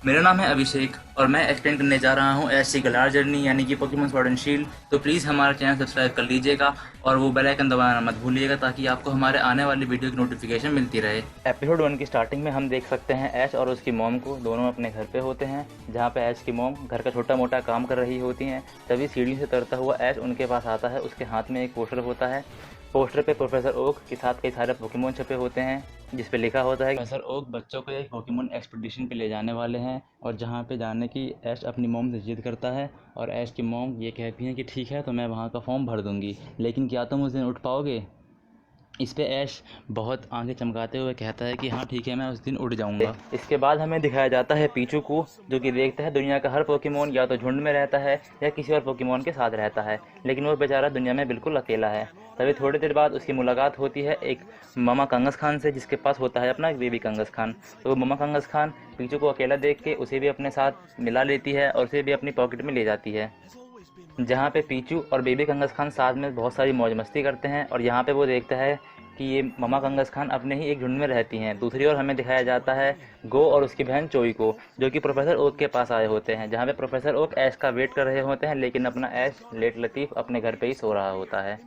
मेरा नाम है अभिषेक और मैं एक्सप्लेन करने जा रहा हूँ ऐश की गलार जर्नी यानी कि पोकेमॉन स्वॉर्ड एंड शील्ड। तो प्लीज़ हमारा चैनल सब्सक्राइब कर लीजिएगा और वो बेल आइकन दबाना मत भूलिएगा ताकि आपको हमारे आने वाली वीडियो की नोटिफिकेशन मिलती रहे। एपिसोड 1 की स्टार्टिंग में हम देख सकते हैं ऐश और उसकी मॉम को, दोनों अपने घर पे होते हैं जहाँ पे ऐश की मॉम घर का छोटा मोटा काम कर रही होती हैं। तभी सीढ़ी से उतरता हुआ ऐश उनके पास आता है। उसके हाथ में एक पोस्टर होता है। पोस्टर पे प्रोफेसर ओक के साथ कई सारे पोकेमोन छपे होते हैं जिस पे लिखा होता है प्रोफेसर ओक बच्चों को एक पोकेमोन एक्सपीडिशन पे ले जाने वाले हैं और जहाँ पे जाने की ऐश अपनी मॉम से जिद करता है और ऐश की मॉम ये कहती हैं कि ठीक है तो मैं वहाँ का फॉर्म भर दूँगी, लेकिन क्या तुम उस दिन उठ पाओगे। इस पे ऐश बहुत आंखें चमकाते हुए कहता है कि हाँ ठीक है, मैं उस दिन उड़ जाऊंगा। इसके बाद हमें दिखाया जाता है पीचू को, जो कि देखता है दुनिया का हर पोकेमोन या तो झुंड में रहता है या किसी और पोकेमोन के साथ रहता है, लेकिन वो बेचारा दुनिया में बिल्कुल अकेला है। तभी थोड़ी देर बाद उसकी मुलाकात होती है एक मामा कंगस खान से, जिसके पास होता है अपना एक बेबी कंगस खान। तो वो मामा कंगस खान पीचू को अकेला देख के उसे भी अपने साथ मिला लेती है और उसे भी अपनी पॉकेट में ले जाती है, जहाँ पे पीचू और बेबी कंगस खान साथ में बहुत सारी मौज मस्ती करते हैं। और यहाँ पे वो देखता है कि ये ममा कंगस खान अपने ही एक झुंड में रहती हैं। दूसरी ओर हमें दिखाया जाता है गो और उसकी बहन चोई को, जो कि प्रोफेसर ओक के पास आए होते हैं, जहाँ पे प्रोफेसर ओक ऐश का वेट कर रहे होते हैं, लेकिन अपना ऐश लेट लतीफ़ अपने घर पे ही सो रहा होता है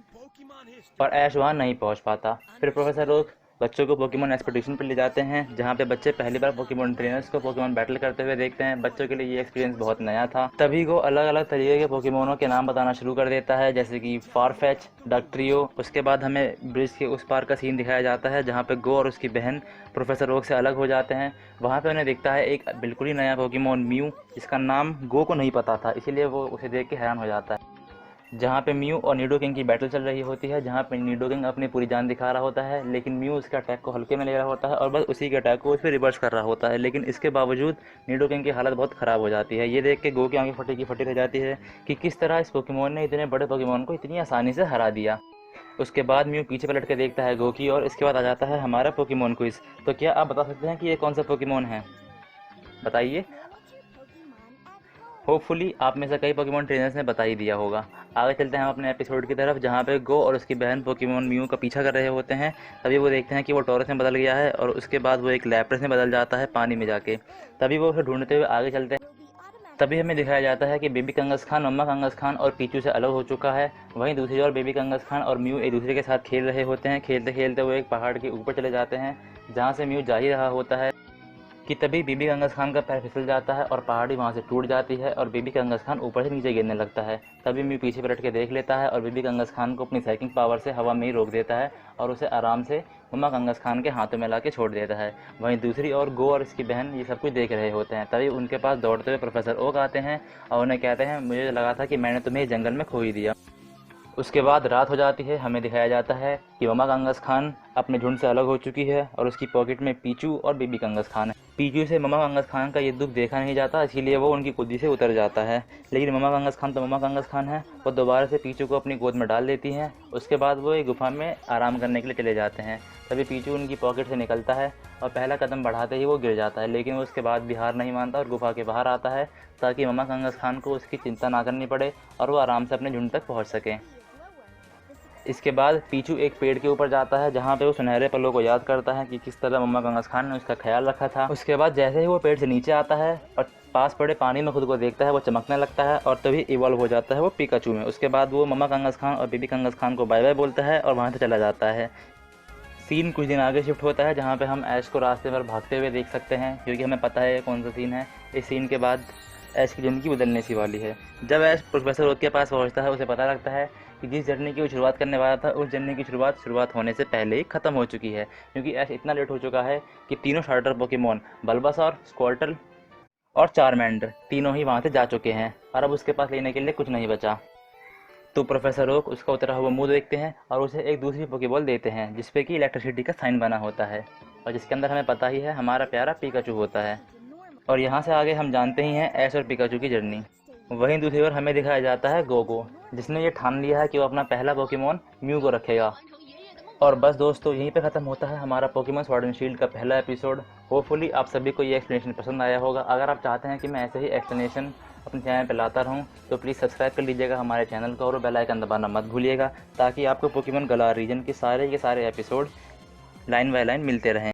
पर ऐश वहाँ नहीं पहुँच पाता। फिर प्रोफेसर ओक बच्चों को पोकेमोन एक्सपीडिशन पर ले जाते हैं, जहाँ पे बच्चे पहली बार पोकेमोन ट्रेनर्स को पोकेमोन बैटल करते हुए देखते हैं। बच्चों के लिए ये एक्सपीरियंस बहुत नया था। तभी वो अलग अलग तरीके के पोकेमोनों के नाम बताना शुरू कर देता है, जैसे कि फारफेच, डक्ट्रियो। उसके बाद हमें ब्रिज के उस पार का सीन दिखाया जाता है जहाँ पे गो और उसकी बहन प्रोफेसर ओक से अलग हो जाते हैं। वहाँ पे उन्हें दिखता है एक बिल्कुल ही नया पोकेमोन म्यू, जिसका नाम गो को नहीं पता था, इसीलिए वो उसे देख के हैरान हो जाता है। जहाँ पे म्यू और निडोकिंग की बैटल चल रही होती है, जहाँ पे निडोकिंग अपनी पूरी जान दिखा रहा होता है, लेकिन म्यू उसके अटैक को हल्के में ले रहा होता है और बस उसी के अटैक को उस पर रिवर्स कर रहा होता है। लेकिन इसके बावजूद निडोकिंग की हालत बहुत ख़राब हो जाती है। ये देख के गो की आंखें फटी की फटी रह जाती है कि किस तरह इस पोकेमोन ने इतने बड़े पोकेमोन को इतनी आसानी से हरा दिया। उसके बाद म्यू पीछे पलट के देखता है गो की और इसके बाद आ जाता है हमारा पोकेमोन क्विज। तो क्या आप बता सकते हैं कि ये कौन सा पोकेमोन है, बताइए। होपफुली आप में से कई पोकेमोन ट्रेनर्स ने बता ही दिया होगा। आगे चलते हैं हम अपने एपिसोड की तरफ, जहाँ पे गो और उसकी बहन पोकेमोन म्यू का पीछा कर रहे होते हैं। तभी वो देखते हैं कि वो टॉरस में बदल गया है और उसके बाद वो एक लैप्रेस में बदल जाता है पानी में जाके। तभी वो उसे ढूंढते हुए आगे चलते हैं। तभी हमें दिखाया जाता है कि बेबी कंगस खान मम्मा कंगस खान और पीचू से अलग हो चुका है। वहीं दूसरी ओर बेबी कंगस खान और म्यू एक दूसरे के साथ खेल रहे होते हैं। खेलते खेलते वो एक पहाड़ के ऊपर चले जाते हैं, जहाँ से म्यू जा ही रहा होता है कि तभी बेबी कंगस खान का पैर फिसल जाता है और पहाड़ी वहाँ से टूट जाती है और बेबी कंगस खान ऊपर से नीचे गिरने लगता है। तभी म्यू पीछे पलट के देख लेता है और बेबी कंगस खान को अपनी साइकिंग पावर से हवा में ही रोक देता है और उसे आराम से मम्मा कंगस खान के हाथों में ला के छोड़ देता है। वहीं दूसरी ओर गो और इसकी बहन ये सब कुछ देख रहे होते हैं। तभी उनके पास दौड़ते हुए प्रोफेसर ओक आते हैं और उन्हें कहते हैं मुझे लगा था कि मैंने तुम्हें इस जंगल में खो ही दिया। उसके बाद रात हो जाती है। हमें दिखाया जाता है कि ममा कंगस खान अपने झुंड से अलग हो चुकी है और उसकी पॉकेट में पीचू और बेबी कंगस खान है। पीचू से ममा कंगस खान का ये दुख देखा नहीं जाता, इसीलिए वो उनकी गोदी से उतर जाता है। लेकिन ममा कंगस खान तो ममा कंगस खान है, वो दोबारा से पीचू को अपनी गोद में डाल देती हैं। उसके बाद वो एक गुफा में आराम करने के लिए चले जाते हैं। तभी पीचू उनकी पॉकेट से निकलता है और पहला कदम बढ़ाते ही वो गिर जाता है, लेकिन वो उसके बाद भी हार नहीं मानता और गुफा के बाहर आता है ताकि ममा कंगस खान को उसकी चिंता ना करनी पड़े और वो आराम से अपने झुंड तक पहुँच सकें। इसके बाद पीचू एक पेड़ के ऊपर जाता है, जहाँ पे वो सुनहरे पलों को याद करता है कि किस तरह मम्मा कंगस खान ने उसका ख्याल रखा था। उसके बाद जैसे ही वो पेड़ से नीचे आता है और पास पड़े पानी में खुद को देखता है, वो चमकने लगता है और तभी इवॉल्व हो जाता है वो पिकाचू में। उसके बाद वो मम्मा कंगस खान और बेबी कंगस खान को बाय बाय बोलता है और वहाँ से चला जाता है। सीन कुछ दिन आगे शिफ्ट होता है, जहाँ पे हम ऐश को रास्ते पर भागते हुए देख सकते हैं, क्योंकि हमें पता है कौन सा सीन है। इस सीन के बाद ऐश की ज़िंदगी बदलने सी वाली है। जब ऐश प्रोफेसर ओक के पास पहुँचता है, उसे पता लगता है कि जिस जर्नी की वो शुरुआत करने वाला था, उस जर्नी की शुरुआत होने से पहले ही ख़त्म हो चुकी है, क्योंकि ऐश इतना लेट हो चुका है कि तीनों स्टार्टर पोकेमोन बल्बासौर, स्क्वार्टल और चारमेंडर तीनों ही वहाँ से जा चुके हैं और अब उसके पास लेने के लिए कुछ नहीं बचा। तो प्रोफेसर ओक उसका उतरा हुआ मुंह देखते हैं और उसे एक दूसरी पोकेबॉल देते हैं, जिसपे कि इलेक्ट्रिसिटी का साइन बना होता है और जिसके अंदर हमें पता ही है हमारा प्यारा पिकाचू होता है। और यहाँ से आगे हम जानते ही हैं ऐश और पिकाचू की जर्नी। वहीं दूसरी ओर हमें दिखाया जाता है गोगो, जिसने ये ठान लिया है कि वो अपना पहला पोकेमोन म्यू को रखेगा। और बस दोस्तों, यहीं पे ख़त्म होता है हमारा पोकेमॉन स्वॉर्ड एंड शील्ड का पहला एपिसोड। होपफुली आप सभी को ये एक्सप्लेनेशन पसंद आया होगा। अगर आप चाहते हैं कि मैं ऐसे ही एक्सप्लेनेशन अपने चैनल पर लाता रहूं, तो प्लीज़ सब्सक्राइब कर लीजिएगा हमारे चैनल को और बेल आइकन दबाना मत भूलिएगा, ताकि आपको पोकेमॉन गलार रीजन के सारे एपिसोड लाइन बाय लाइन मिलते रहें।